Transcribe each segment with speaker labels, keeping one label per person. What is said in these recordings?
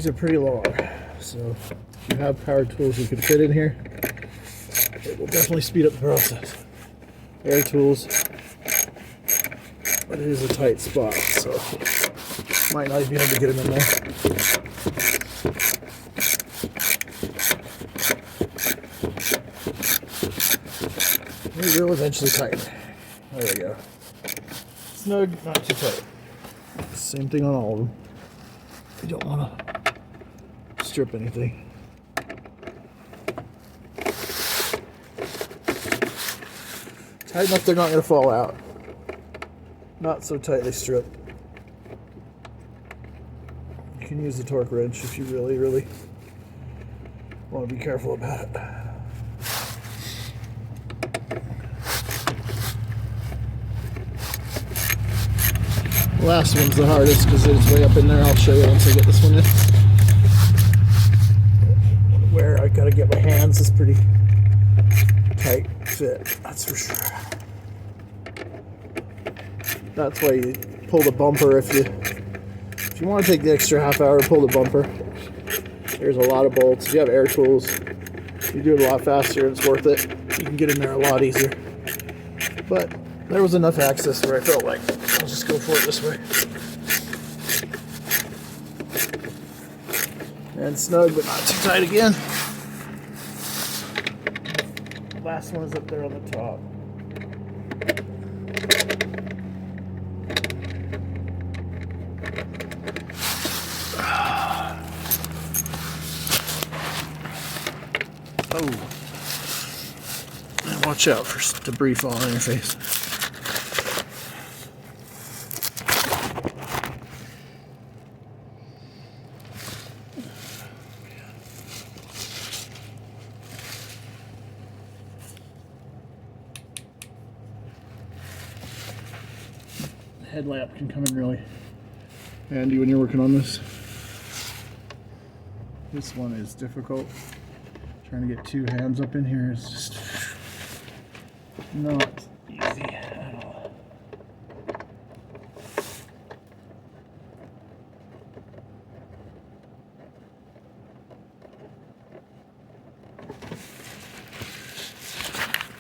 Speaker 1: these are pretty long, so if you have power tools you can fit in here, it will definitely speed up the process. Air tools, but it is a tight spot, so might not be able to get them in there. We will eventually tighten. There we go. Snug, not too tight. Same thing on all of them. You don't want to strip anything. Tight enough they're not going to fall out. Not so tightly stripped. You can use the torque wrench if you really, really want to be careful about it. The last one's the hardest because it's way up in there. I'll show you once I get this one in. Where I gotta get my hands is pretty tight fit, that's for sure. That's why you pull the bumper if you want to take the extra half hour, pull the bumper. There's a lot of bolts. If you have air tools, you do it a lot faster and it's worth it. You can get in there a lot easier. But there was enough access where I felt like I'll just go for it this way. And snug, but not too tight again. Last one is up there on the top. Oh. And watch out for debris falling on your face. Headlamp can come in really handy when you're working on this. This one is difficult. Trying to get two hands up in here is just not easy at all.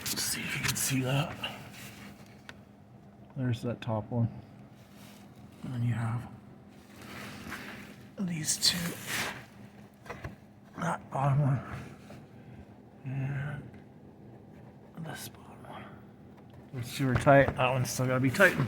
Speaker 1: Let's see if you can see that. There's that top one. And then you have these two. That bottom one. And this bottom one. Those two are tight. That one's still got to be tightened.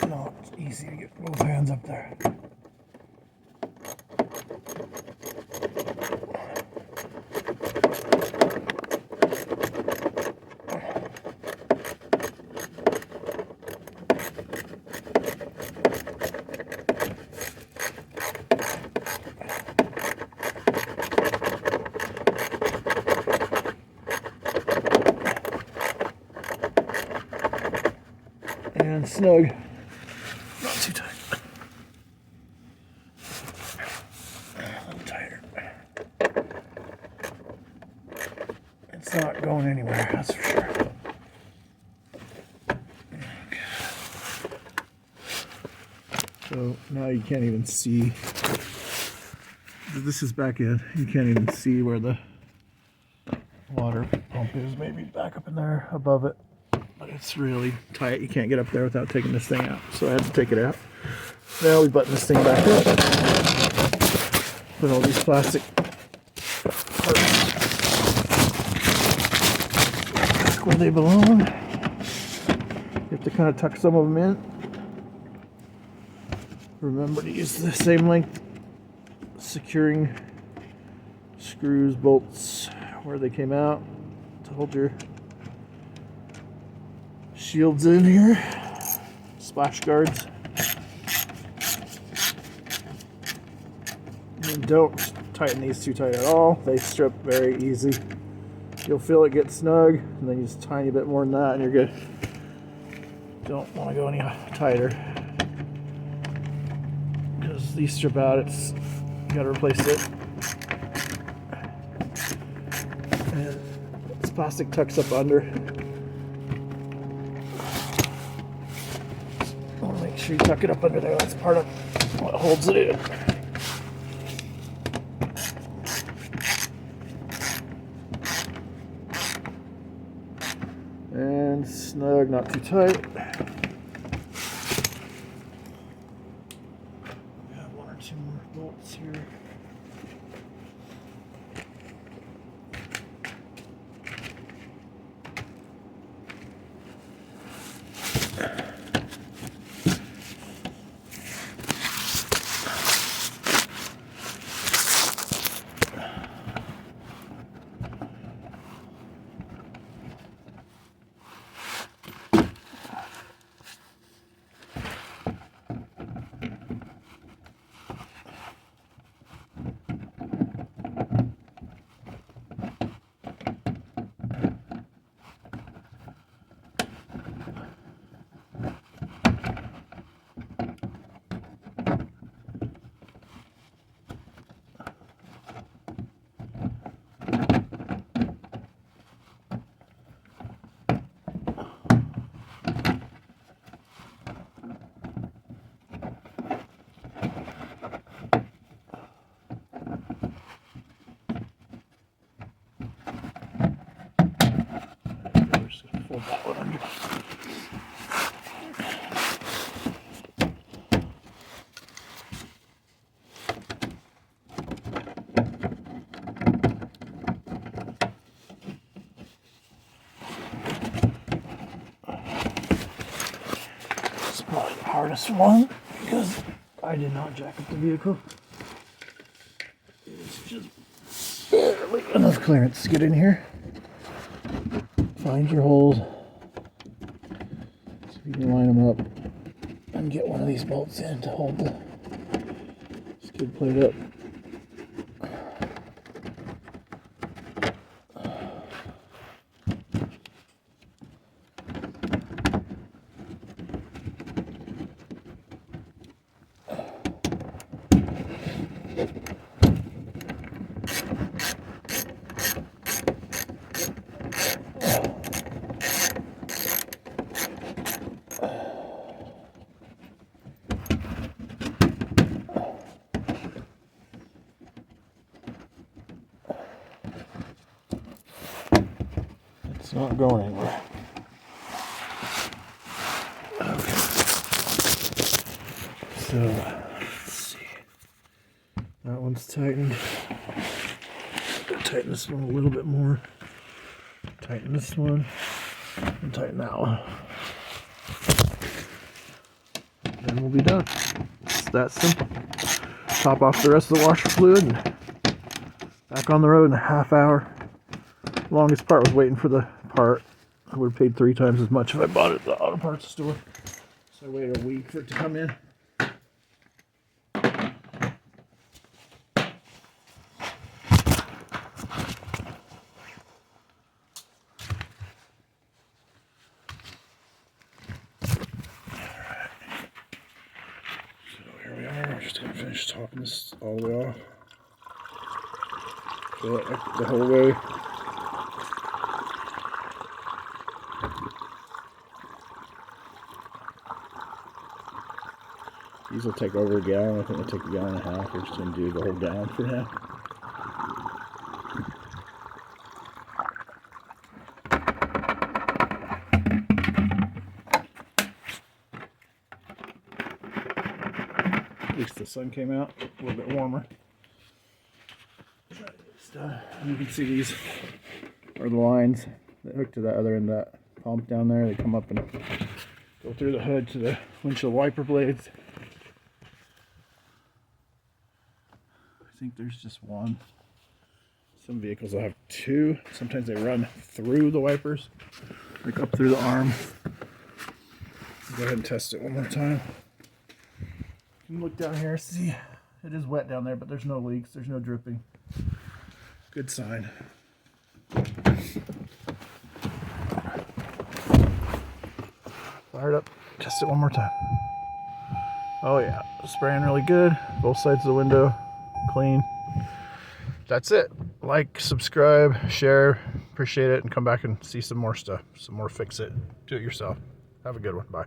Speaker 1: Not easy to get both hands up there. And snug. Not too tight. A little tighter. It's not going anywhere, that's for sure. Okay. So now you can't even see. This is back in. You can't even see where the water pump is. Maybe back up in there above it. But it's really tight. You can't get up there without taking this thing out. So I had to take it out. Now we button this thing back up. Put all these plastic parts back where they belong. You have to kind of tuck some of them in. Remember to use the same length securing screws, bolts where they came out to hold your shields in here. splash guards. And don't tighten these too tight at all. They strip very easy. You'll feel it get snug, and then just a tiny bit more than that, and you're good. Don't want to go any tighter because these strip out. It's you gotta replace it. And this plastic tucks up under. Want to make sure you tuck it up under there. That's part of what holds it in. And snug, not too tight. We have one or two more bolts here. Fold that one under. It's probably the hardest one because I did not jack up the vehicle. It's just barely enough clearance to get in here. Find your holes. See if you can line them up and get one of these bolts in to hold the skid plate up. It's not going anywhere. Okay. So, let's see. That one's tightened. Tighten this one a little bit more. Tighten this one. And tighten that one. Then we'll be done. It's that simple. Top off the rest of the washer fluid and back on the road in a half hour. Longest part was waiting for the part. I would have paid 3 times as much if I bought it at the auto parts store. So I waited a week for it to come in. We're just going to finish topping this all the way off. Fill it up the whole way. These will take over a gallon. I think it'll take a gallon and a half. We're just going to do the whole gallon for now. At least the sun came out a little bit warmer. You can see these are the lines that hook to that other end of that pump down there. They come up and go through the hood to the windshield wiper blades. I think there's just one. Some vehicles will have 2. Sometimes they run through the wipers, like up through the arm. Go ahead and test it one more time. You can look down here, see it is wet down there, but there's no leaks, there's no dripping. Good sign. Fire it up, test it one more time. Oh yeah, spraying really good. Both sides of the window, clean. That's it. Like, subscribe, share, appreciate it, and come back and see some more stuff. Some more fix it. Do it yourself. Have a good one. Bye.